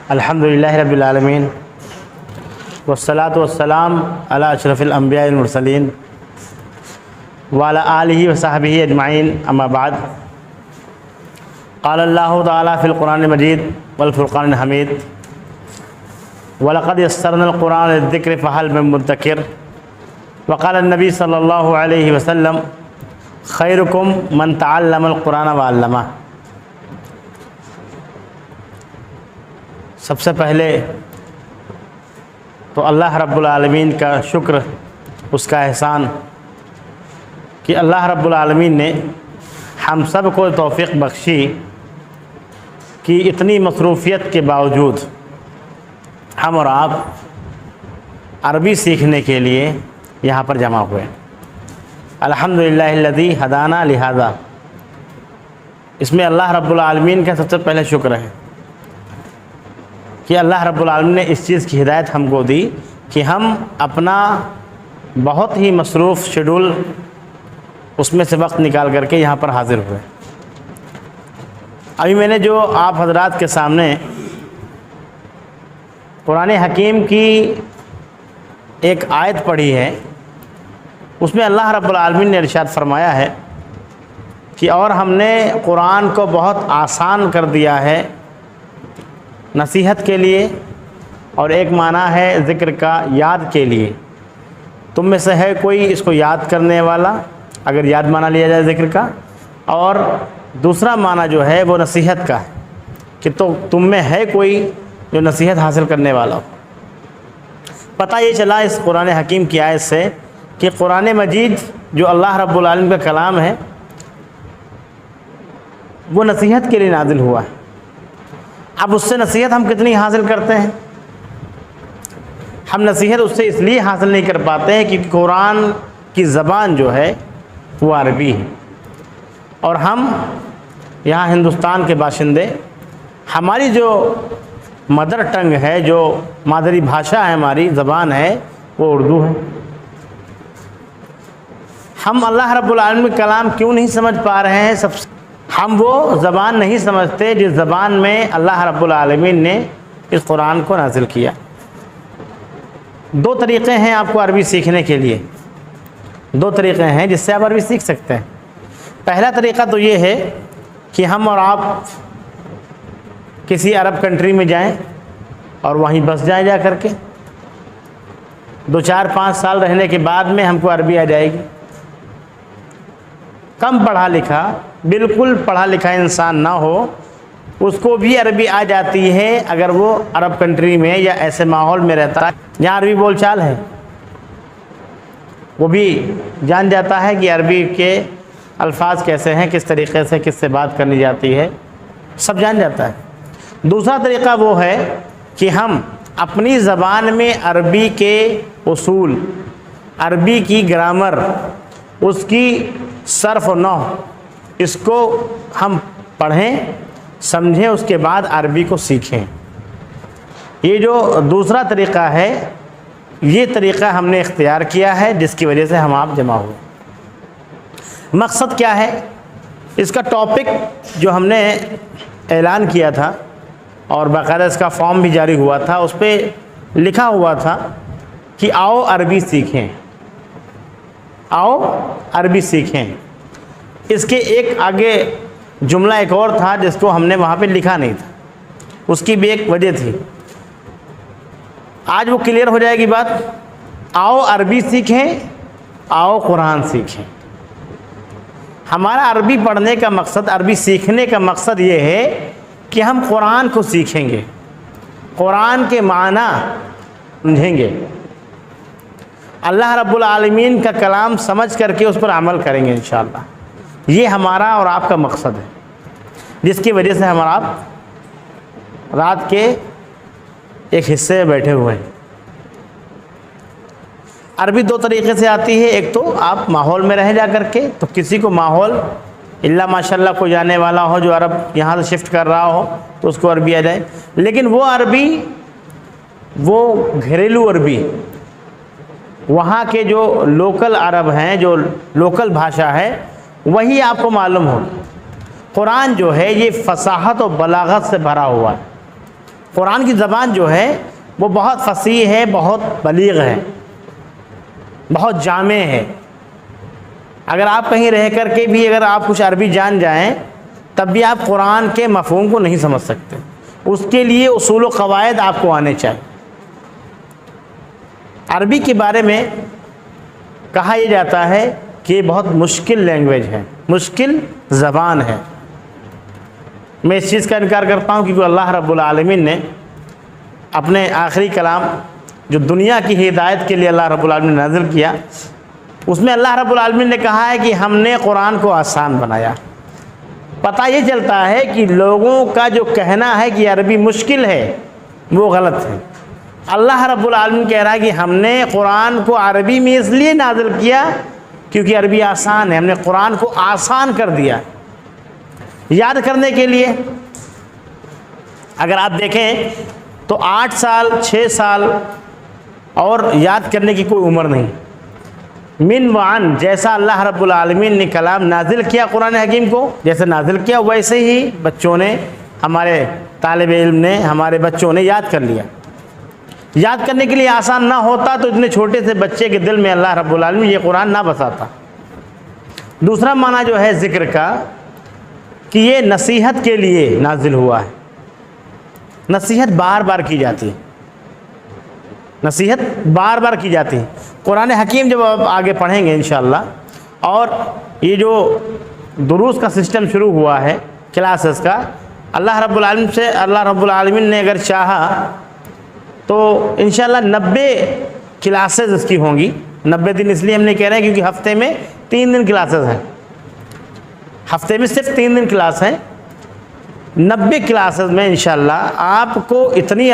अल्हम्दुलिल्लाहि रब्बिल आलमीन वस्सलातु वस्सलाम अला अशरफिल अंबिया वल मुरसलीन व अला आलिहि व सहबिहि अजमाइन अम्मा बाद। क़ाल अल्लाहु तआला फ़िल क़ुरानिल मजीद वल फ़ुरक़ानिल हमीद व लक़द यस्सरनल क़ुरान लिज़्ज़िक्रि फ़हल मिन मुद्दकिर व क़ाल नबी सल्लल्लाहु अलैहि वसल्लम खैरुकुम मन तअल्लमल क़ुरान व अल्लमा। सबसे पहले तो अल्लाह रब्बुल आलमीन का शुक्र, उसका एहसान कि अल्लाह रब्बुल आलमीन ने हम सब को तौफ़ीक़ बख्शी कि इतनी मसरूफ़ियत के बावजूद हम और आप अरबी सीखने के लिए यहाँ पर जमा हुए। अल्हम्दुलिल्लाहिल्लज़ी हदाना लिहाज़ा, इसमें अल्लाह रब्बुल आलमीन का सबसे पहले शुक्र है कि अल्लाह रब्बुल आलमीन ने इस चीज़ की हिदायत हमको दी कि हम अपना बहुत ही मसरूफ़ शेड्यूल उसमें से वक्त निकाल करके यहाँ पर हाज़िर हुए। अभी मैंने जो आप हज़रात के सामने कुरान हकीम की एक आयत पढ़ी है, उसमें अल्लाह रब्बुल आलमीन ने इरशाद फरमाया है कि और हमने कुरान को बहुत आसान कर दिया है नसीहत के लिए, और एक माना है ज़िक्र का, याद के लिए। तुम में से है कोई इसको याद करने वाला, अगर याद माना लिया जाए ज़िक्र का, और दूसरा माना जो है वो नसीहत का है कि तो तुम में है कोई जो नसीहत हासिल करने वाला हो। पता ये चला इस कुरान हकीम की आयत से कि कुरान मजीद जो अल्लाह रब्बुल आलमीन का कलाम है वो नसीहत के लिए नाजिल हुआ है। अब उससे नसीहत हम कितनी हासिल करते हैं? हम नसीहत उससे इसलिए हासिल नहीं कर पाते हैं कि कुरान की ज़बान जो है वो अरबी है, और हम यहाँ हिंदुस्तान के बाशिंदे, हमारी जो मदर टंग है, जो मादरी भाषा है, हमारी ज़बान है, वो उर्दू है। हम अल्लाह रब्बुल आलमीन कलाम क्यों नहीं समझ पा रहे हैं? हम वो ज़बान नहीं समझते जिस ज़बान में अल्लाह रब्बुल आलमीन ने इस कुरान को नाज़िल किया। दो तरीक़े हैं आपको अरबी सीखने के लिए, दो तरीक़े हैं जिससे आप अरबी सीख सकते हैं। पहला तरीक़ा तो ये है कि हम और आप किसी अरब कंट्री में जाएं और वहीं बस जाएं, जा करके 2-4-5 साल रहने के बाद में हमको अरबी आ जाएगी। कम पढ़ा लिखा, बिल्कुल पढ़ा लिखा इंसान ना हो, उसको भी अरबी आ जाती है अगर वो अरब कंट्री में या ऐसे माहौल में रहता है जहाँ अरबी बोलचाल है। वो भी जान जाता है कि अरबी के अल्फाज कैसे हैं, किस तरीक़े से किससे बात करनी जाती है, सब जान जाता है। दूसरा तरीक़ा वो है कि हम अपनी ज़बान में अरबी के उसूल, अरबी की ग्रामर, उसकी सर्फ़ और नहव, इसको हम पढ़ें, समझें, उसके बाद अरबी को सीखें। ये जो दूसरा तरीक़ा है, ये तरीक़ा हमने इख्तियार किया है, जिसकी वजह से हम आप जमा हुए। मकसद क्या है? इसका टॉपिक जो हमने ऐलान किया था और बाकायदा इसका फॉर्म भी जारी हुआ था, उस पर लिखा हुआ था कि आओ अरबी सीखें, आओ अरबी सीखें। इसके एक आगे जुमला एक और था जिसको हमने वहाँ पे लिखा नहीं था, उसकी भी एक वजह थी। आज वो क्लियर हो जाएगी बात। आओ अरबी सीखें, आओ कुरान सीखें। हमारा अरबी पढ़ने का मकसद, अरबी सीखने का मकसद ये है कि हम कुरान को सीखेंगे, कुरान के माना समझेंगे, अल्लाह रब्बुल आलमीन का कलाम समझ करके उस पर अमल करेंगे इंशाअल्लाह। ये हमारा और आपका मकसद है, जिसकी वजह से हमारा आप रात के एक हिस्से में बैठे हुए हैं। अरबी दो तरीक़े से आती है। एक तो आप माहौल में रह जा करके, तो किसी को माहौल इल्ला माशाल्लाह को जाने वाला हो, जो अरब यहाँ से शिफ्ट कर रहा हो, तो उसको अरबी आ जाए। लेकिन वो अरबी, वो घरेलू अरबी, वहाँ के जो लोकल अरब हैं, जो लोकल भाषा है, वही आपको मालूम होगी। कुरान जो है ये फसाहत और बलागत से भरा हुआ है। कुरान की ज़बान जो है वो बहुत फसीह है, बहुत बलीग है, बहुत जामे है। अगर आप कहीं रह कर के भी अगर आप कुछ अरबी जान जाएं तब भी आप कुरान के मफ़हूम को नहीं समझ सकते। उसके लिए उसूल व क़वायद आपको आने चाहिए। अरबी के बारे में कहा यह जाता है कि ये बहुत मुश्किल लैंग्वेज है, मुश्किल ज़बान है। मैं इस चीज़ का इनकार करता हूँ क्योंकि अल्लाह रब्बुल आलमीन ने अपने आखिरी कलाम जो दुनिया की हिदायत के लिए अल्लाह रब्बुल आलमीन ने नाज़िल किया, उसमें अल्लाह रब्बुल आलमीन ने कहा है कि हमने कुरान को आसान बनाया। पता ये चलता है कि लोगों का जो कहना है कि अरबी मुश्किल है वो गलत है। अल्लाह रब्बुल आलमीन कह रहा है कि हमने कुरान को अरबी में इसलिए नाज़िल किया क्योंकि अरबी आसान है। हमने कुरान को आसान कर दिया याद करने के लिए। अगर आप देखें तो 8 साल 6 साल और याद करने की कोई उम्र नहीं। मिन वान, जैसा अल्लाह रब्बुल आलमीन ने कलाम नाजिल किया कुरान हकीम को, जैसे नाजिल किया वैसे ही बच्चों ने, हमारे तालिब इल्म ने, हमारे बच्चों ने याद कर लिया। याद करने के लिए आसान ना होता तो इतने छोटे से बच्चे के दिल में अल्लाह रब्बुल आलमीन ये कुरान ना बसाता। दूसरा माना जो है ज़िक्र का कि ये नसीहत के लिए नाजिल हुआ है। नसीहत बार बार की जाती है, नसीहत बार बार की जाती है। कुरान हकीम जब आप आगे पढ़ेंगे इंशाअल्लाह, और ये जो दुरूस का सिस्टम शुरू हुआ है क्लासेस का, अल्लाह रब्बुल आलमीन ने अगर चाहा तो इंशाअल्लाह 90 क्लासेस इसकी होंगी। 90 दिन इसलिए हमने कह रहे हैं क्योंकि हफ्ते में 3 दिन क्लासेस हैं, हफ्ते में सिर्फ 3 दिन क्लास है। 90 क्लासेस में इंशाअल्लाह आपको इतनी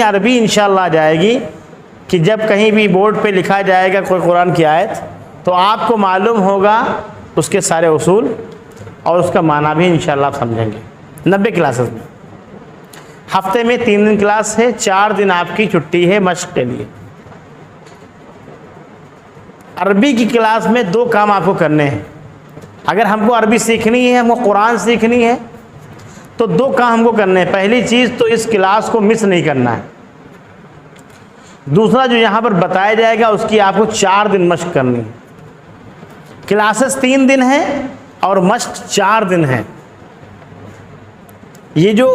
अरबी इंशाअल्लाह आ जाएगी कि जब कहीं भी बोर्ड पे लिखा जाएगा कोई कुरान की आयत तो आपको मालूम होगा उसके सारे उसूल और उसका माना भी इंशाअल्लाह आप समझेंगे। 90 क्लासेस में हफ्ते में 3 दिन क्लास है, 4 दिन आपकी छुट्टी है मश्क के लिए। अरबी की क्लास में 2 काम आपको करने हैं। अगर हमको अरबी सीखनी है, हमको कुरान सीखनी है तो 2 काम हमको करने हैं। पहली चीज़ तो इस क्लास को मिस नहीं करना है। दूसरा जो यहाँ पर बताया जाएगा उसकी आपको 4 दिन मश्क करनी है। क्लासेस 3 दिन हैं और मश्क 4 दिन है। ये जो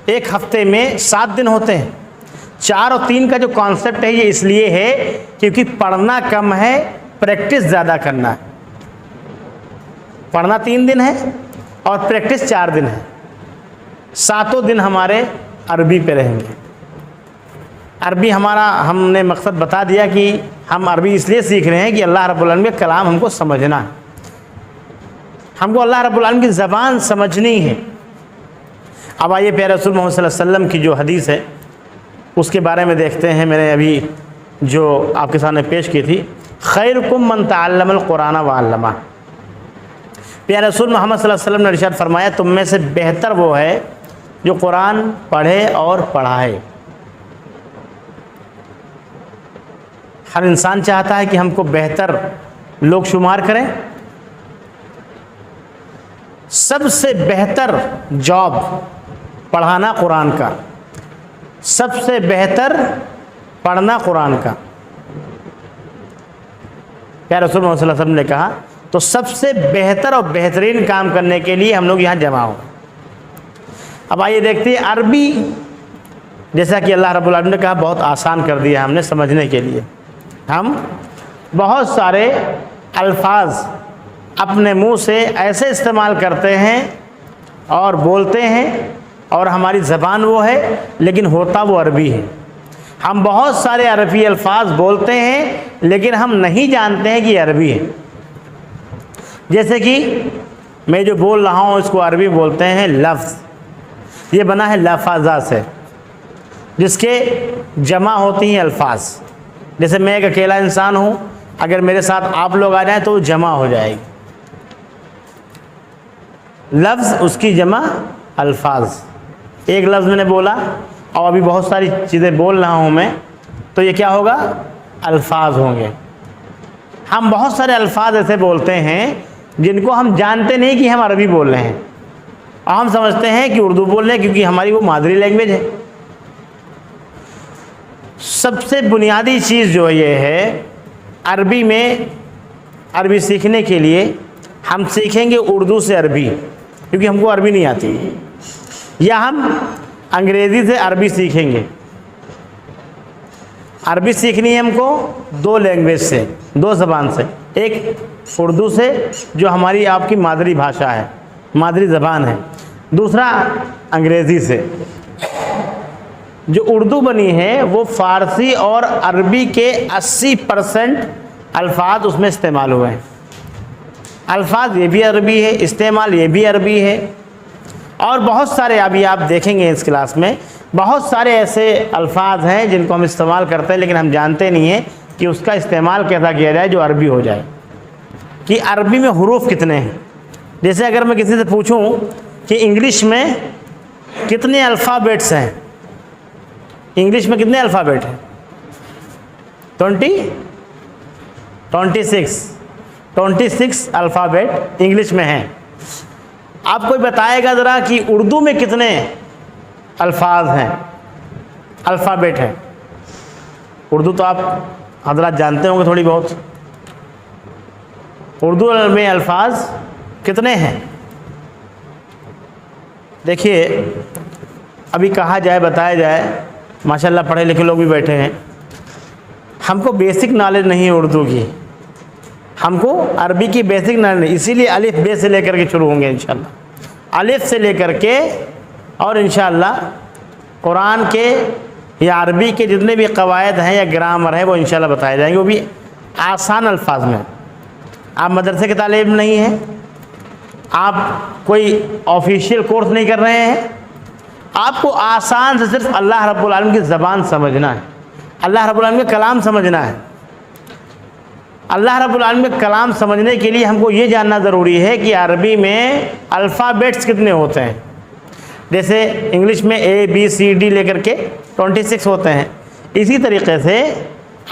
एक हफ्ते में 7 दिन होते हैं, 4 और 3 का जो कॉन्सेप्ट है ये इसलिए है क्योंकि पढ़ना कम है, प्रैक्टिस ज़्यादा करना है। पढ़ना 3 दिन है और प्रैक्टिस 4 दिन है। 7 दिन हमारे अरबी पे रहेंगे। अरबी हमारा, हमने मकसद बता दिया कि हम अरबी इसलिए सीख रहे हैं कि अल्लाह रब्बुल आलमीन का कलाम हमको समझना है, हमको अल्लाह रब्बुल आलमीन की ज़बान समझनी है। अब आइए प्यारे रसूल मोहम्मद सल्लल्लाहु अलैहि वसल्लम की जो हदीस है उसके बारे में देखते हैं। मैंने अभी जो आपके सामने पेश की थी, खैरुकुम मन तअल्लमल कुरान व अल्लमा। प्यारे रसूल मोहम्मद सल्लल्लाहु अलैहि वसल्लम ने इरशाद फरमाया, तुम में से बेहतर वो है जो कुरान पढ़े और पढ़ाए। हर इंसान चाहता है कि हमको बेहतर लोग शुमार करें। सबसे बेहतर जॉब पढ़ाना कुरान का, सबसे बेहतर पढ़ना कुरान का। प्यारे रसूल मोहम्मद सल्लल्लाहु अलैहि वसल्लम ने कहा तो सबसे बेहतर और बेहतरीन काम करने के लिए हम लोग यहाँ जमा हो। अब आइए देखते हैं अरबी, जैसा कि अल्लाह रब्बुल आलमीन ने कहा बहुत आसान कर दिया हमने समझने के लिए। हम बहुत सारे अल्फाज अपने मुंह से ऐसे इस्तेमाल करते हैं और बोलते हैं और हमारी ज़बान वो है लेकिन होता वो अरबी है। हम बहुत सारे अरबी अल्फाज बोलते हैं लेकिन हम नहीं जानते हैं कि अरबी है। जैसे कि मैं जो बोल रहा हूँ इसको अरबी बोलते हैं लफ्ज़। ये बना है लफ़ाज़ा से जिसके जमा होती हैं अल्फाज। जैसे मैं एक अकेला इंसान हूँ, अगर मेरे साथ आप लोग आ जाएं तो वो जमा हो जाएगी। लफ्ज़ उसकी जमा अल्फाज। एक लफ्ज़ मैंने बोला और अभी बहुत सारी चीज़ें बोल रहा हूँ मैं, तो ये क्या होगा? अल्फाज होंगे। हम बहुत सारे अल्फाज ऐसे बोलते हैं जिनको हम जानते नहीं कि हम अरबी बोल रहे हैं। और हम समझते हैं कि उर्दू बोल रहे हैं क्योंकि हमारी वो मादरी लैंग्वेज है। सबसे बुनियादी चीज़ जो ये है, अरबी में, अरबी सीखने के लिए हम सीखेंगे उर्दू से अरबी, क्योंकि हमको अरबी नहीं आती, या हम अंग्रेज़ी से अरबी सीखेंगे। अरबी सीखनी है हमको दो लैंग्वेज से, दो ज़बान से, एक उर्दू से जो हमारी आपकी मादरी भाषा है, मादरी ज़बान है, दूसरा अंग्रेज़ी से। जो उर्दू बनी है वो फ़ारसी और अरबी के 80% अल्फाज उसमें इस्तेमाल हुए हैं। अल्फाज ये भी अरबी है, इस्तेमाल ये भी अरबी है, और बहुत सारे, अभी आप देखेंगे इस क्लास में, बहुत सारे ऐसे अल्फाज हैं जिनको हम इस्तेमाल करते हैं लेकिन हम जानते नहीं हैं कि उसका इस्तेमाल कैसा किया जाए जो अरबी हो जाए, कि अरबी में हुरूफ कितने हैं। जैसे अगर मैं किसी से पूछूं कि इंग्लिश में कितने अल्फ़ाबेट्स हैं, इंग्लिश में कितने अल्फ़ाबेट हैं? 26 अल्फ़ाबेट इंग्लिश में हैं। आप कोई बताएगा ज़रा कि उर्दू में कितने अल्फाज हैं, अल्फ़ाबेट हैं? उर्दू तो आप हज़रात जानते होंगे थोड़ी बहुत। उर्दू में अल्फाज कितने हैं? देखिए, अभी कहा जाए, बताया जाए, माशाल्लाह पढ़े लिखे लोग भी बैठे हैं, हमको बेसिक नॉलेज नहीं है उर्दू की, हमको अरबी की बेसिक नॉलेज नहीं, इसीलिए अलिफ बे से लेकर के शुरू होंगे इंशाल्लाह। अलिफ से लेकर के और इंशाल्लाह कुरान के या अरबी के जितने भी कवायद हैं या ग्रामर है वो इंशाल्लाह बताए जाएंगे, वो भी आसान अल्फाज में। आप मदरसे के तालिब नहीं हैं, आप कोई ऑफिशियल कोर्स नहीं कर रहे हैं, आपको आसान से सिर्फ अल्लाह रब्बुल आलमीन की ज़बान समझना है, अल्लाह रब्बुल आलमीन का कलाम समझना है। अल्लाह रब्बुल आलमीन का कलाम समझने के लिए हमको ये जानना ज़रूरी है कि अरबी में अल्फ़ाबेट्स कितने होते हैं। जैसे इंग्लिश में ABCD लेकर के 26 होते हैं, इसी तरीक़े से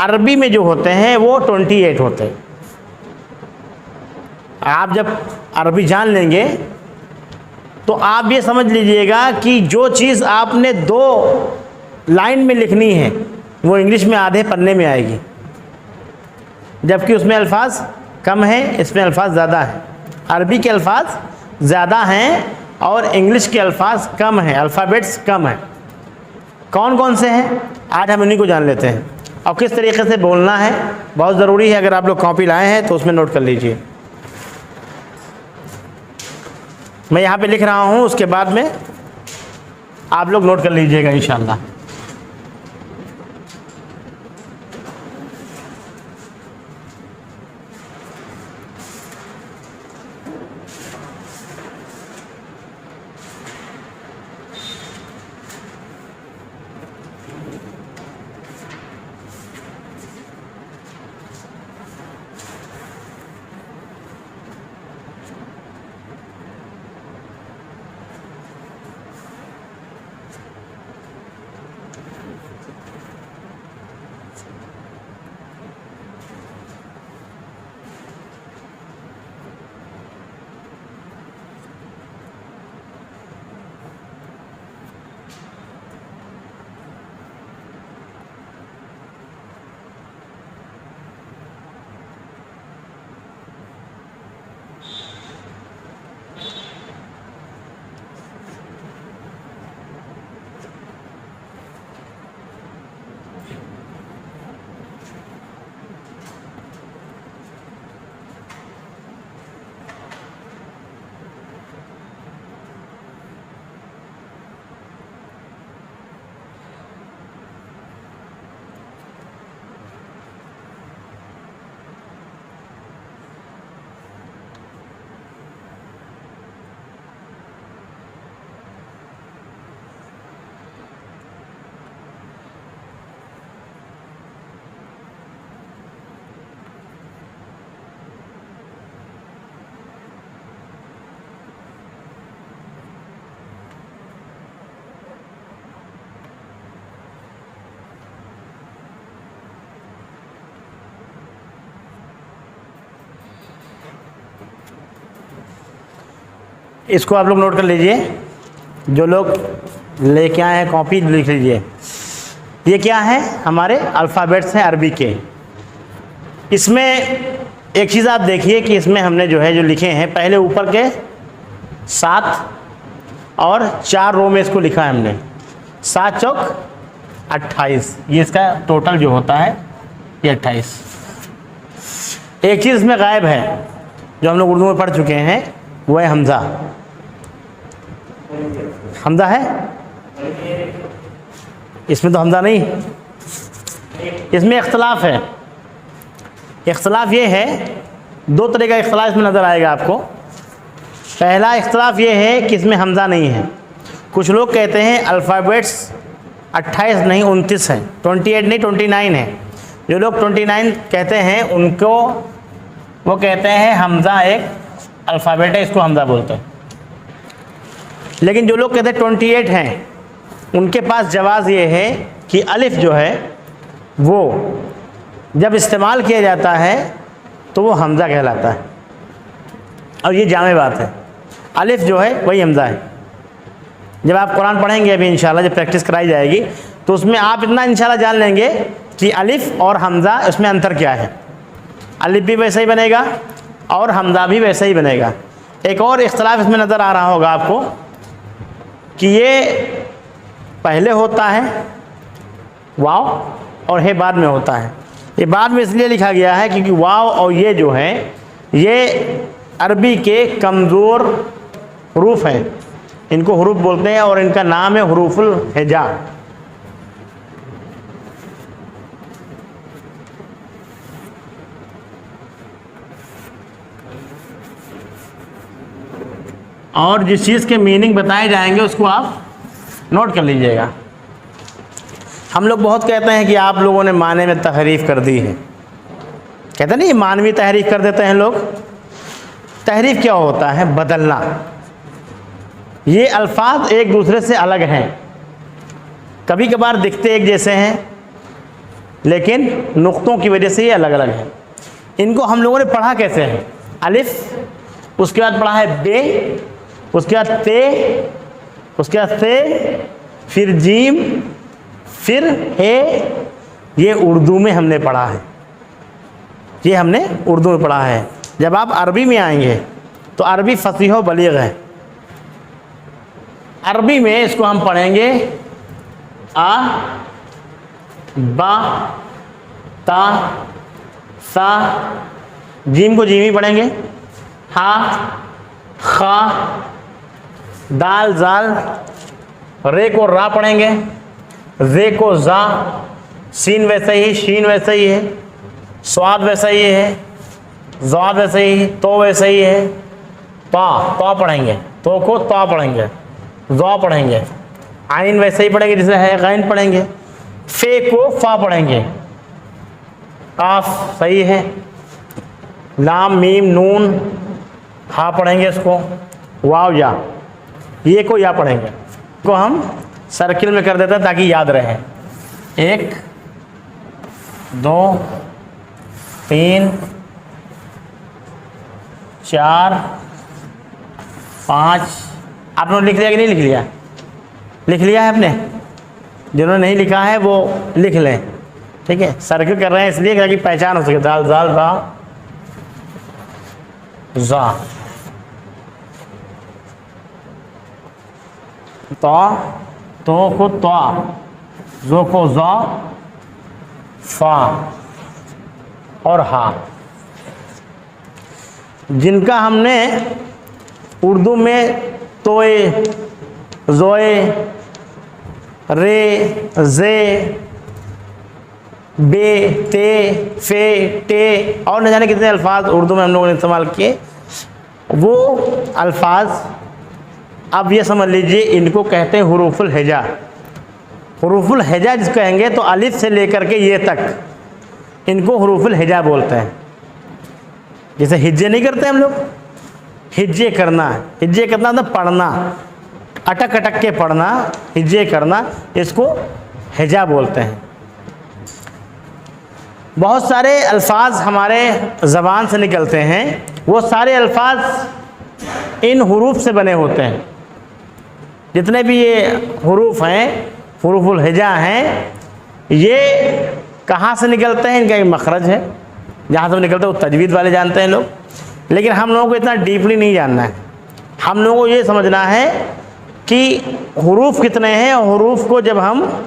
अरबी में जो होते हैं वो 28 होते हैं। आप जब अरबी जान लेंगे तो आप ये समझ लीजिएगा कि जो चीज़ आपने 2 लाइन में लिखनी है वो इंग्लिश में आधे पन्ने में आएगी, जबकि उसमें अल्फाज कम हैं, इसमें अल्फाज ज़्यादा हैं। अरबी के अल्फाज ज़्यादा हैं और इंग्लिश के अल्फाज कम हैं, अल्फ़ाबेट्स कम हैं। कौन कौन से हैं आज हम उन्हीं को जान लेते हैं, और किस तरीके से बोलना है बहुत ज़रूरी है। अगर आप लोग कॉपी लाए हैं तो उसमें नोट कर लीजिए। मैं यहाँ पे लिख रहा हूँ, उसके बाद में आप लोग नोट कर लीजिएगा इंशाल्लाह। इसको आप लोग नोट कर लीजिए, जो लोग लेके आए हैं कॉपी लिख लीजिए। ये क्या है, हमारे अल्फ़ाबेट्स हैं अरबी के। इसमें एक चीज़ आप देखिए कि इसमें हमने जो है जो लिखे हैं, पहले ऊपर के 7 और 4 रो में इसको लिखा है हमने, 7 चौक 28, ये इसका टोटल जो होता है ये 28। एक चीज़ इसमें गायब है जो हम लोग उर्दू में पढ़ चुके हैं, वो है हमज़ा। हमज़ा है इसमें, तो हमज़ा नहीं। इसमें इख्तलाफ है। इख्तलाफ ये है, 2 तरह का इख्तलाफ इसमें नज़र आएगा आपको। पहला इख्तलाफ ये है कि इसमें हमज़ा नहीं है। कुछ लोग कहते हैं अल्फ़ाबेट्स 28 नहीं 29 है, 28 नहीं 29 है। जो लोग 29 कहते हैं उनको वो कहते हैं हमज़ा एक अल्फ़ाबेट है, इसको हमज़ा बोलते हैं। लेकिन जो लोग कहते हैं 28 हैं, उनके पास जवाज़ ये है कि अलिफ जो है वो जब इस्तेमाल किया जाता है तो वो हमज़ा कहलाता है, और ये जामे बात है। अलिफ जो है वही हमज़ा है। जब आप कुरान पढ़ेंगे अभी इंशाल्लाह, जब प्रैक्टिस कराई जाएगी, तो उसमें आप इतना इंशाल्लाह जान लेंगे कि अलिफ और हमज़ा उसमें अंतर क्या है। अलिफ भी वैसा ही बनेगा और हमज़ा भी वैसा ही बनेगा। एक और इख्तलाफ इसमें नज़र आ रहा होगा आपको कि ये पहले होता है वाव और है बाद में होता है। ये बाद में इसलिए लिखा गया है क्योंकि वाव और ये जो है ये अरबी के कमज़ोर हरूफ हैं, इनको हरूफ बोलते हैं और इनका नाम है हुरूफुल हिजा। और जिस चीज़ के मीनिंग बताए जाएंगे उसको आप नोट कर लीजिएगा। हम लोग बहुत कहते हैं कि आप लोगों ने माने में तहरीफ कर दी है, कहते नहीं मानवी तहरीफ कर देते हैं लोग। तहरीफ क्या होता है? बदलना। ये अल्फाज एक दूसरे से अलग हैं, कभी कभार दिखते एक जैसे हैं लेकिन नुक्तों की वजह से ये अलग अलग हैं। इनको हम लोगों ने पढ़ा कैसे है? अलिफ, उसके बाद पढ़ा है बे, उसके बाद ते, उसके बाद से, फिर जीम, फिर हे। ये उर्दू में हमने पढ़ा है, ये हमने उर्दू में पढ़ा है। जब आप अरबी में आएंगे तो अरबी फसीह व बलीग है। अरबी में इसको हम पढ़ेंगे आ, बा, ता, सा, जीम को जीमी पढ़ेंगे, हा, खा, दाल जाल, रे को रा पढ़ेंगे, जे को जा, सीन वैसे ही, शीन वैसे ही है, स्वाद वैसा ही है, ज़ाद वैसे ही, तो वैसे ही है, ता पढ़ेंगे, तो को ता पढ़ेंगे, ज़ा पढ़ेंगे, आइन वैसे ही पढ़ेंगे जैसे है गैन पढ़ेंगे, फे को फा पढ़ेंगे, काफ सही है, लाम मीम नून हा पढ़ेंगे इसको, वाव या, ये को या पढ़ेंगे। को हम सर्किल में कर देते हैं ताकि याद रहे। 1 2 3 4 5। आप लोगों ने लिख लिया कि नहीं लिख लिया? लिख लिया है आपने? जिन्होंने नहीं लिखा है वो लिख लें, ठीक है। सर्किल कर रहे हैं इसलिए ताकि पहचान हो सके। दाल जाल रा जा, तो को ता, जो को जा, फा और हा। जिनका हमने उर्दू में तोए, जोए, रे, जे, बे, ते, फे, टे और न जाने कितने अल्फाज उर्दू में हम लोगों ने इस्तेमाल किए, वो अल्फाज अब ये समझ लीजिए इनको कहते हैं हुरूफुल हिजा। हुरूफुल हिजा जिसको कहेंगे तो अलिफ से लेकर के ये तक इनको हुरूफुल हिजा बोलते हैं। जैसे हिज्जे नहीं करते हम लोग, हिज्जे करना, हिज्जे करना मतलब पढ़ना, अटक अटक के पढ़ना, हिज्जे करना, इसको हिजा बोलते हैं। बहुत सारे अल्फाज हमारे ज़बान से निकलते हैं, वो सारे अल्फाज इन हुरूफ से बने होते हैं। जितने भी ये हुरूफ हैं, हुरूफुल हिजा हैं, ये कहाँ से निकलते हैं? इनका एक मखरज है जहाँ से निकलते हैं, वो तजवीद वाले जानते हैं लोग, लेकिन हम लोगों को इतना डीपली नहीं जानना है। हम लोगों को ये समझना है कि हुरूफ कितने हैं, और हुरूफ को जब हम,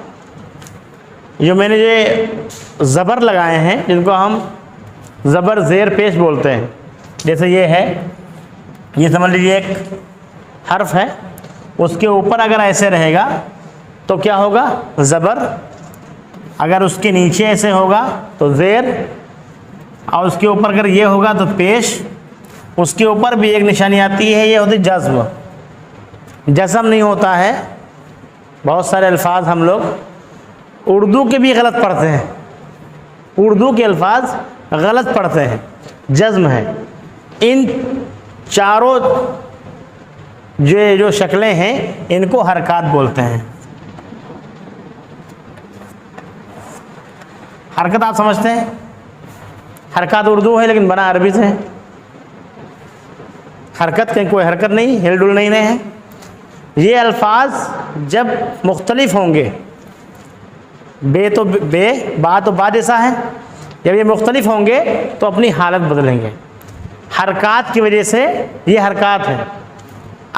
जो मैंने ये ज़बर लगाए हैं जिनको हम ज़बर ज़ेर पेश बोलते हैं, जैसे ये है, ये समझ लीजिए एक हर्फ है, उसके ऊपर अगर ऐसे रहेगा तो क्या होगा? ज़बर। अगर उसके नीचे ऐसे होगा तो ज़ेर, और उसके ऊपर अगर ये होगा तो पेश। उसके ऊपर भी एक निशानी आती है, ये होती जज़्म। जज़म नहीं होता है। बहुत सारे अल्फाज हम लोग उर्दू के भी गलत पढ़ते हैं, उर्दू के अल्फाज गलत पढ़ते हैं, जज़्म है। इन चारों जो शक्लें हैं इनको हरकात बोलते हैं। हरकत आप समझते हैं? हरकत उर्दू है लेकिन बना अरबी से है। हरकत कहीं कोई हरकत नहीं, हिल डुल नहीं रहे हैं। ये अल्फाज जब मुख्तलिफ होंगे, बे तो बे, बा तो बा जैसा है, जब ये मुख्तलिफ होंगे तो अपनी हालत बदलेंगे। हरकत की वजह से ये हरकत है।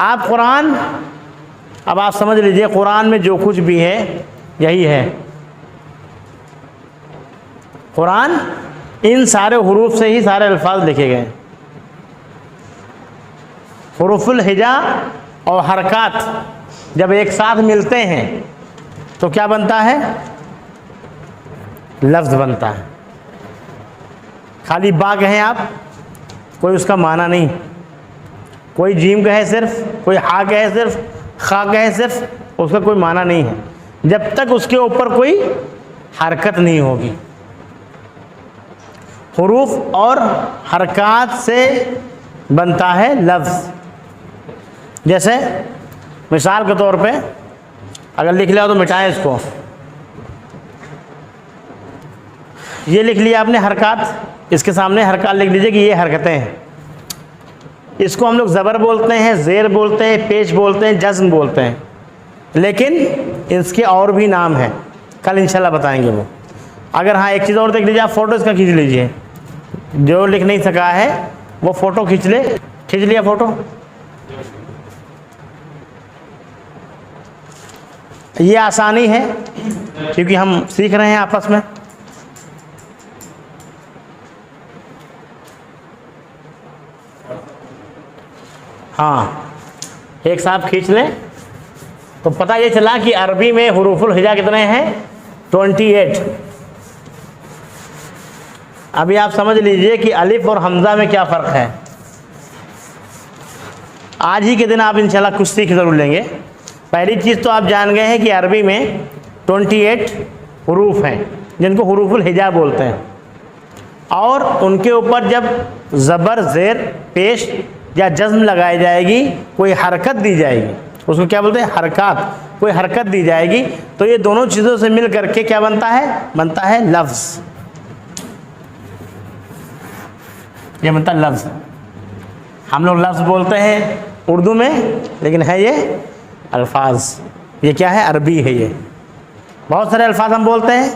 आप कुरान, अब आप समझ लीजिए कुरान में जो कुछ भी है यही है। कुरान इन सारे हुरूफ से ही सारे अल्फाज लिखे गए। हुरूफुल हिजा और हरकत जब एक साथ मिलते हैं तो क्या बनता है? लफ्ज़ बनता है। खाली बा कहें आप, कोई उसका माना नहीं। कोई जीम कहे सिर्फ, कोई हा कहे सिर्फ, खा कहे सिर्फ, उसका कोई माना नहीं है जब तक उसके ऊपर कोई हरकत नहीं होगी। हुरूफ और हरकत से बनता है लफ्ज़। जैसे मिसाल के तौर पे अगर लिख लिया तो मिटाएं इसको। ये लिख लिया आपने हरकत, इसके सामने हरकत लिख लीजिए कि ये हरकतें हैं। इसको हम लोग ज़बर बोलते हैं, ज़ेर बोलते हैं, पेश बोलते हैं, जज़्म बोलते हैं, लेकिन इसके और भी नाम हैं, कल इंशाल्लाह बताएंगे वो। अगर हाँ एक चीज़ और देख लीजिए, आप फ़ोटो इसका खींच लीजिए। जो लिख नहीं सका है वो फ़ोटो खींच ले। खींच लिया फ़ोटो? ये आसानी है क्योंकि हम सीख रहे हैं आपस में। हाँ, एक साथ खींच लें तो पता ये चला कि अरबी में हुरूफुल हिजा कितने हैं? 28। अभी आप समझ लीजिए कि अलिफ और हमज़ा में क्या फ़र्क है। आज ही के दिन आप इंशाल्लाह कुछ सीख ज़रूर लेंगे। पहली चीज़ तो आप जान गए हैं कि अरबी में 28 हुरूफ हैं जिनको हुरूफुल हिजा बोलते हैं, और उनके ऊपर जब ज़बर ज़ेर पेश या जज़्म लगाई जाएगी, कोई हरकत दी जाएगी, उसको क्या बोलते हैं? हरकत। कोई हरकत दी जाएगी तो ये दोनों चीज़ों से मिल करके क्या बनता है? बनता है लफ्ज़। ये बनता है लफ्ज़। हम लोग लफ्ज़ बोलते हैं उर्दू में, लेकिन है ये अल्फाज। ये क्या है? अरबी है। ये बहुत सारे अल्फाज हम बोलते हैं।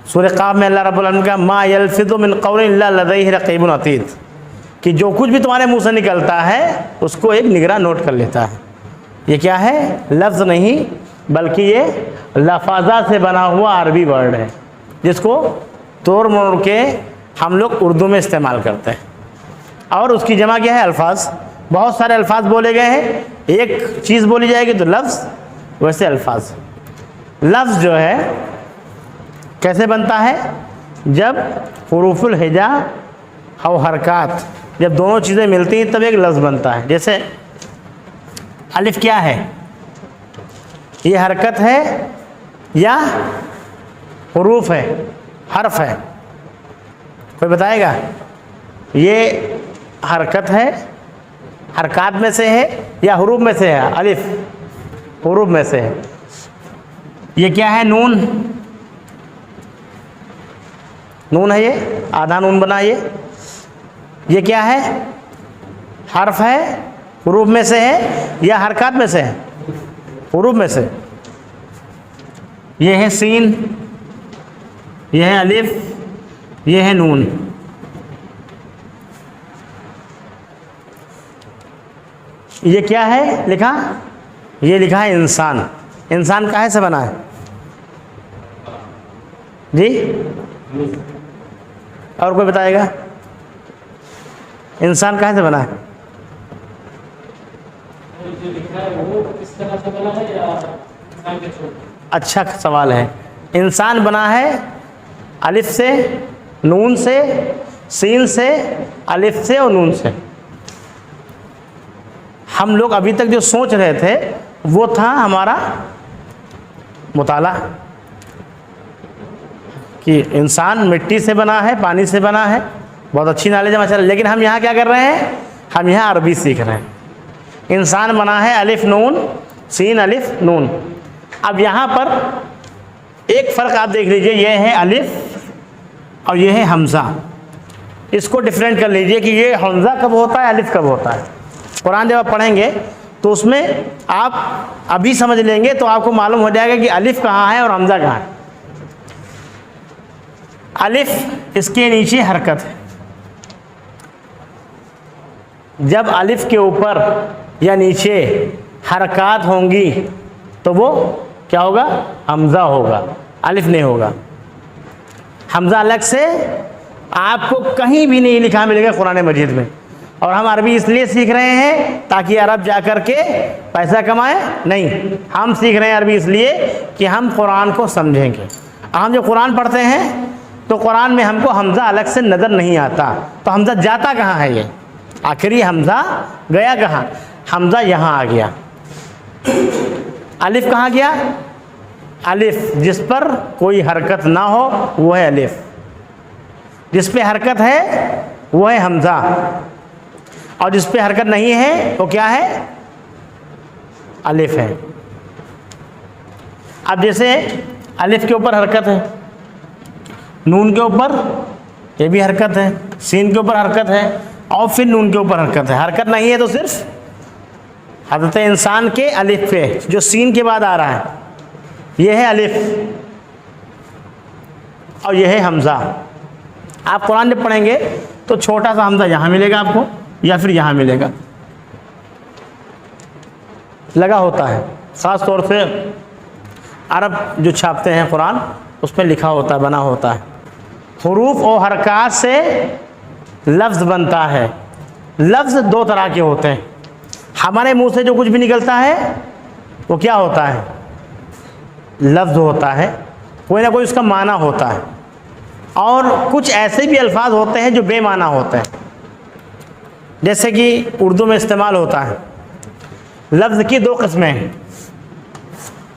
सूरह क़ाफ में अल्लाह रब्बुल आलमीन का मा यल्फ़िज़ु मिन क़ौलिन इल्ला लदैहि रक़ीबुन अतीद, कि जो कुछ भी तुम्हारे मुंह से निकलता है उसको एक निगरान नोट कर लेता है। ये क्या है? लफ्ज़ नहीं बल्कि ये लफाजा से बना हुआ अरबी वर्ड है, जिसको तोड़ मोड़ के हम लोग उर्दू में इस्तेमाल करते हैं। और उसकी जमा क्या है? अल्फाज। बहुत सारे अल्फाज बोले गए हैं। एक चीज़ बोली जाएगी तो लफ्ज़, वैसे अल्फाज। लफ्ज़ जो है कैसे बनता है? जब हुरूफुल हिजा और हरकत जब दोनों चीज़ें मिलती हैं तब एक लफ्ज़ बनता है। जैसे अलिफ क्या है? ये हरकत है या हुरूफ है? हर्फ है? कोई बताएगा? ये हरकत है, हरकत में से है या हुरूफ में से है? अलिफ हुरूफ में से है। ये क्या है? नून। नून है, ये आधा नून बना। ये क्या है? हर्फ है, हुरूफ में से है या हरकत में से है? हुरूफ में से। ये है सीन, ये है अलिफ, ये है नून। ये क्या है लिखा? ये लिखा है इंसान। इंसान काहे से बना है जी? और कोई बताएगा? इंसान काहे से बना है? अच्छा सवाल है। इंसान बना है अलिफ से, नून से, सीन से, अलिफ से और नून से। हम लोग अभी तक जो सोच रहे थे वो था हमारा मुताला कि इंसान मिट्टी से बना है, पानी से बना है। बहुत अच्छी नॉलेज है माशाल्लाह। लेकिन हम यहाँ क्या कर रहे हैं? हम यहाँ अरबी सीख रहे हैं। इंसान बना है अलिफ नून, सीन अलिफ नून। अब यहाँ पर एक फ़र्क आप देख लीजिए, ये है अलिफ और ये है हमज़ा। इसको डिफरेंट कर लीजिए कि ये हमज़ा कब होता है, अलिफ कब होता है। कुरान जब आप पढ़ेंगे तो उसमें आप अभी समझ लेंगे तो आपको मालूम हो जाएगा कि अलिफ कहाँ है और हमज़ा कहाँ है। अलिफ इसके नीचे हरकत है। जब अलिफ के ऊपर या नीचे हरकत होंगी तो वो क्या होगा? हमज़ा होगा, अलिफ नहीं होगा। हमज़ा अलग से आपको कहीं भी नहीं लिखा मिलेगा कुरान मजीद में। और हम अरबी इसलिए सीख रहे हैं ताकि अरब जा कर के पैसा कमाएं? नहीं, हम सीख रहे हैं अरबी इसलिए कि हम कुरान को समझेंगे। हम जब कुरान पढ़ते हैं तो कुरान में हमको हमज़ा अलग से नज़र नहीं आता। तो हमज़ा जाता कहाँ है? ये आखिरी हमज़ा गया कहाँ? हमज़ा यहाँ आ गया। अलिफ कहाँ गया? अलिफ जिस पर कोई हरकत ना हो वो है अलिफ, जिस पे हरकत है वो है हमज़ा, और जिस पे हरकत नहीं है वो क्या है? अलिफ है। अब जैसे अलिफ के ऊपर हरकत है, नून के ऊपर ये भी हरकत है, सीन के ऊपर हरकत है और फिर नून के ऊपर हरकत है। हरकत नहीं है तो सिर्फ हज़रत इंसान के अलिफ पे जो सीन के बाद आ रहा है, ये है अलिफ और ये है हमज़ा। आप कुरान जब पढ़ेंगे तो छोटा सा हमज़ा यहाँ मिलेगा आपको या फिर यहाँ मिलेगा, लगा होता है। ख़ास तौर से अरब जो छापते हैं कुरान उसमें लिखा होता है, बना होता है। हुरूफ और हरकत से लफ्ज़ बनता है। लफ्ज़ दो तरह के होते हैं। हमारे मुंह से जो कुछ भी निकलता है वो क्या होता है? लफ्ज़ होता है, कोई ना कोई उसका माना होता है। और कुछ ऐसे भी अल्फाज होते हैं जो बेमाना होते हैं, जैसे कि उर्दू में इस्तेमाल होता है। लफ्ज़ की दो किस्में हैं।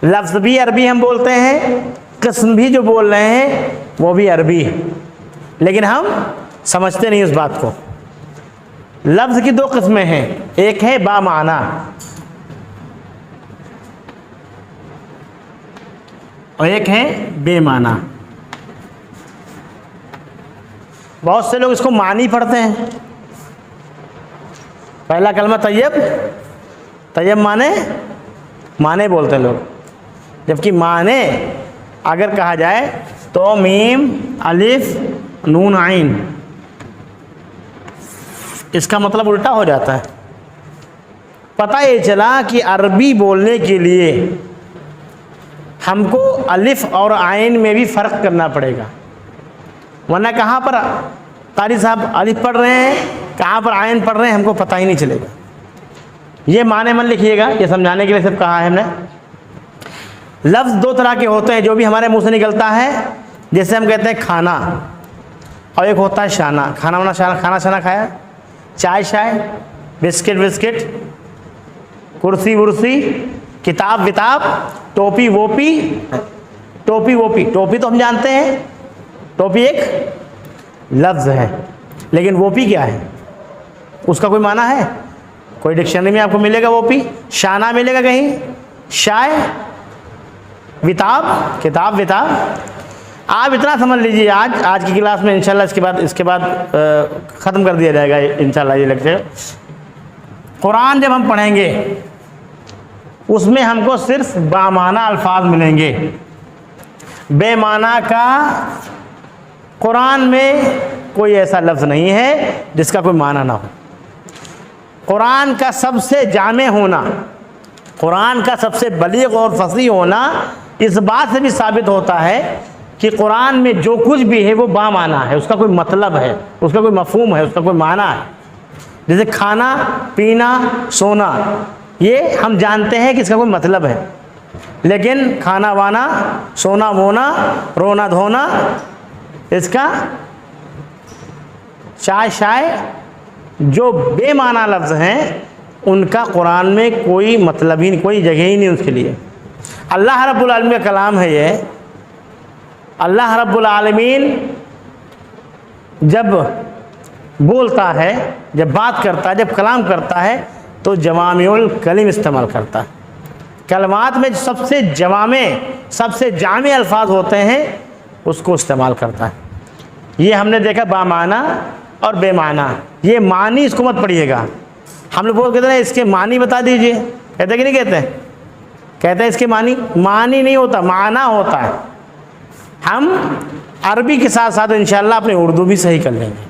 लफ्ज़ भी अरबी हम बोलते हैं, किस्म भी जो बोल रहे हैं वो भी अरबी है, लेकिन हम समझते नहीं उस बात को। लफ्ज़ की दो किस्में हैं, एक है बामाना और एक है बेमाना। बहुत से लोग इसको मानी पढ़ते हैं। पहला कलमा तैयब, तैयब माने, माने बोलते हैं लोग, जबकि माने अगर कहा जाए तो मीम अलिफ नून आइन, इसका मतलब उल्टा हो जाता है। पता ये चला कि अरबी बोलने के लिए हमको अलिफ और आइन में भी फ़र्क करना पड़ेगा, वरना कहाँ पर कारी साहब अलिफ पढ़ रहे हैं, कहाँ पर आयन पढ़ रहे हैं, हमको पता ही नहीं चलेगा। ये माने मन लिखिएगा, ये समझाने के लिए सब कहा है हमने। लफ्ज़ दो तरह के होते हैं जो भी हमारे मुंह से निकलता है, जैसे हम कहते हैं खाना और एक होता है शाना। खाना वाना शाना, खाना शाना खाया, चाय शाय, बिस्किट बिस्किट, कुर्सी वुर्सी, किताब विताब, टोपी वोपी। टोपी वोपी, टोपी तो हम जानते हैं, टोपी एक लफ्ज़ है, लेकिन वोपी क्या है? उसका कोई माना है? कोई डिक्शनरी में आपको मिलेगा वोपी? शाना मिलेगा कहीं? शाय, विताब, किताब विताब। आप इतना समझ लीजिए, आज की क्लास में इंशाल्लाह इसके बाद ख़त्म कर दिया जाएगा इंशाल्लाह ये लेक्चर। कुरान जब हम पढ़ेंगे उसमें हमको सिर्फ बामाना अल्फाज मिलेंगे। बेमाना का कुरान में कोई ऐसा लफ्ज़ नहीं है जिसका कोई माना ना हो। कुरान का सबसे जामे होना, कुरान का सबसे बलीग और फसीह होना इस बात से भी साबित होता है कि कुरान में जो कुछ भी है वो बामाना है, उसका कोई मतलब है, उसका कोई मफहूम है, उसका कोई माना है। जैसे खाना पीना सोना, ये हम जानते हैं कि इसका कोई मतलब है, लेकिन खाना वाना सोना वोना रोना धोना, इसका चाय शाय, जो बेमाना लफ्ज़ हैं उनका कुरान में कोई मतलब ही नहीं, कोई जगह ही नहीं उसके लिए। अल्लाह रब्बुल आलमीन का कलाम है ये। अल्लाह रब्बुल आलमीन जब बोलता है, जब बात करता है, जब कलाम करता है तो जवामिउल कलिम इस्तेमाल करता है। कलमात में सबसे जवामे, सबसे जामे अल्फाज होते हैं उसको इस्तेमाल करता है। ये हमने देखा बामाना और बेमाना। ये मानी इसको मत पढ़िएगा। हम लोग कहते हैं इसके मानी बता दीजिए, कहते कि नहीं कहते? कहते हैं इसके मानी नहीं होता, माना होता है। हम अरबी के साथ साथ इंशाल्लाह अपने उर्दू भी सही कर लेंगे।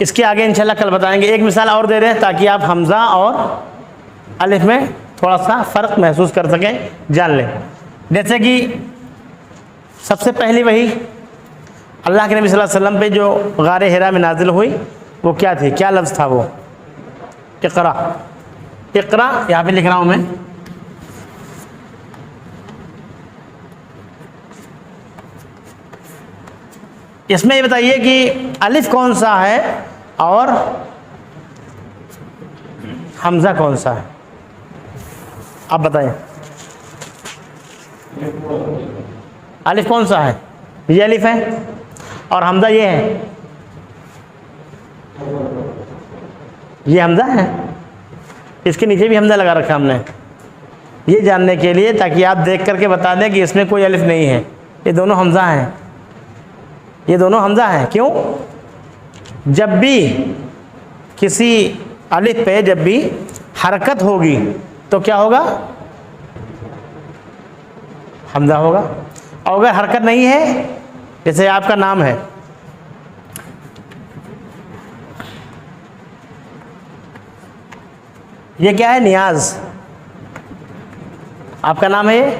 इसके आगे इंशाल्लाह कल बताएंगे। एक मिसाल और दे रहे हैं ताकि आप हमज़ा और अलिफ में थोड़ा सा फ़र्क महसूस कर सकें, जान लें। जैसे कि सबसे पहली वही अल्लाह के नबी सल्लल्लाहु अलैहि वसल्लम पे जो गारे हिरा में नाजिल हुई वो क्या थी, क्या लफ्ज़ था वो? इक़रा। इक़रा यहाँ पे लिख रहा हूँ मैं। इसमें ये बताइए कि अलिफ कौन सा है और हमज़ा कौन सा है, आप बताइए। अलिफ कौन सा है? ये अलिफ है और हमज़ा ये है, ये हमज़ा है। इसके नीचे भी हमज़ा लगा रखा हमने, ये जानने के लिए ताकि आप देख करके बता दें कि इसमें कोई अलिफ नहीं है, ये दोनों हमज़ा हैं, ये दोनों हमज़ा हैं। क्यों? जब भी किसी अलिफ पे जब भी हरकत होगी तो क्या होगा? हमज़ा होगा। और अगर हरकत नहीं है, जैसे आपका नाम है, ये क्या है? नियाज़। आपका नाम है ये,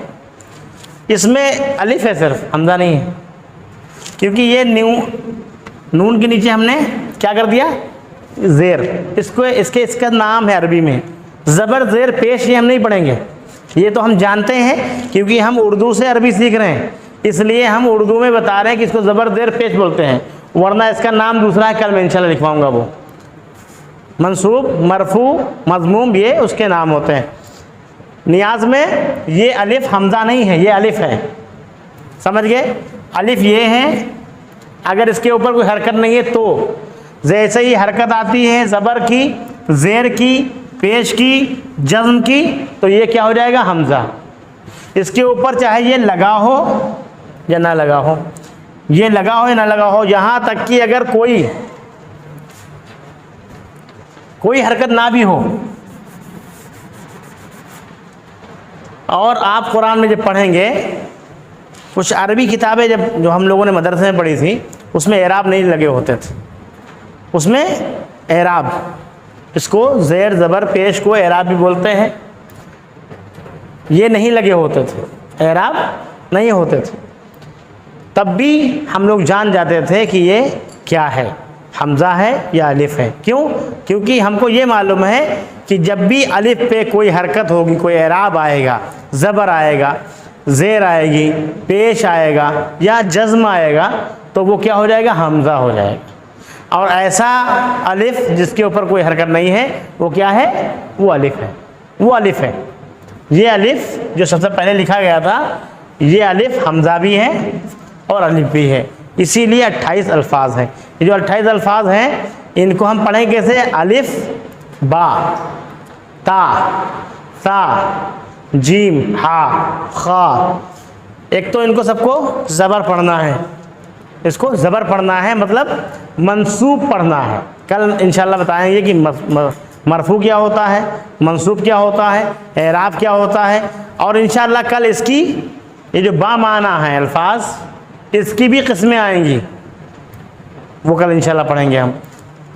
इसमें अलिफ है सिर्फ, हमज़ा नहीं है, क्योंकि ये नून के नीचे हमने क्या कर दिया? ज़ेर। इसका नाम है अरबी में ज़बर ज़ेर पेश, ये हम नहीं पढ़ेंगे, ये तो हम जानते हैं क्योंकि हम उर्दू से अरबी सीख रहे हैं, इसलिए हम उर्दू में बता रहे हैं कि इसको ज़बर ज़ेर पेश बोलते हैं, वरना इसका नाम दूसरा है, कल मैं इंशाल्लाह लिखवाऊंगा। वो मंसूब मरफू मज़मूम ये उसके नाम होते हैं। नियाज़ में ये अलिफ हमज़ा नहीं है, ये अलिफ है, समझ गए? अलिफ ये है, अगर इसके ऊपर कोई हरकत नहीं है तो जैसे ही हरकत आती है ज़बर की, ज़ेर की, पेश की, जज़्म की, तो ये क्या हो जाएगा? हमज़ा। इसके ऊपर चाहे ये लगा हो या ना लगा हो, ये लगा हो या ना लगा हो, यहाँ तक कि अगर कोई हरकत ना भी हो और आप कुरान में जब पढ़ेंगे, कुछ अरबी किताबें जब जो हम लोगों ने मदरसे में पढ़ी थी उसमें एराब नहीं लगे होते थे, उसमें एराब, इसको ज़ेर ज़बर पेश को एराब भी बोलते हैं, ये नहीं लगे होते थे, एराब नहीं होते थे। तब भी हम लोग जान जाते थे कि ये क्या है, हमज़ा है या अलिफ है। क्यों? क्योंकि हमको ये मालूम है कि जब भी अलिफ पे कोई हरकत होगी, कोई एराब आएगा, ज़बर आएगा, ज़ेर आएगी, पेश आएगा या जज़्म आएगा, तो वो क्या हो जाएगा? हमज़ा हो जाएगा। और ऐसा अलिफ जिसके ऊपर कोई हरकत नहीं है वो क्या है? वो अलिफ है, वो अलिफ है। ये अलिफ जो सबसे पहले लिखा गया था, ये अलिफ हमज़ा भी है और अलिफ भी है, इसीलिए 28 अल्फाज हैं। ये जो 28 अल्फाज हैं इनको हम पढ़ें कैसे? अलिफ बा ता सा जीम हा खा। एक तो इनको सबको ज़बर पढ़ना है, इसको ज़बर पढ़ना है, मतलब मंसूब पढ़ना है। कल इंशाल्लाह बताएंगे कि मरफू क्या होता है, मंसूब क्या होता है, एराब क्या होता है, और इंशाअल्लाह कल इसकी ये जो बामाना है अल्फाज इसकी भी किस्में आएंगी, वो कल इंशाअल्लाह पढ़ेंगे हम।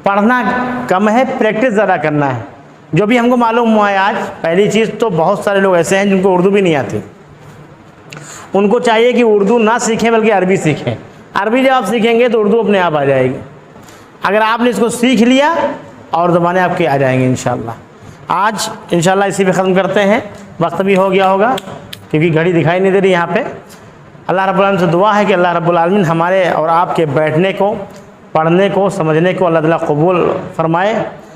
पढ़ना कम है, प्रैक्टिस ज़्यादा करना है। जो भी हमको मालूम हुआ है आज, पहली चीज़ तो बहुत सारे लोग ऐसे हैं जिनको उर्दू भी नहीं आती, उनको चाहिए कि उर्दू ना सीखें बल्कि अरबी सीखें। अरबी जब आप सीखेंगे तो उर्दू अपने आप आ जाएगी। अगर आपने इसको सीख लिया और ज़बानें आपकी आ जाएंगी इंशाअल्लाह। आज इंशाअल्लाह इसी पे ख़त्म करते हैं, वक्त भी हो गया होगा क्योंकि घड़ी दिखाई नहीं दे रही यहाँ पे। अल्लाह रब्बुल आलमीन से दुआ है कि अल्लाह रब्बुल आलमीन हमारे और आपके बैठने को, पढ़ने को, समझने को अल्लाह ताला कबूल फरमाए।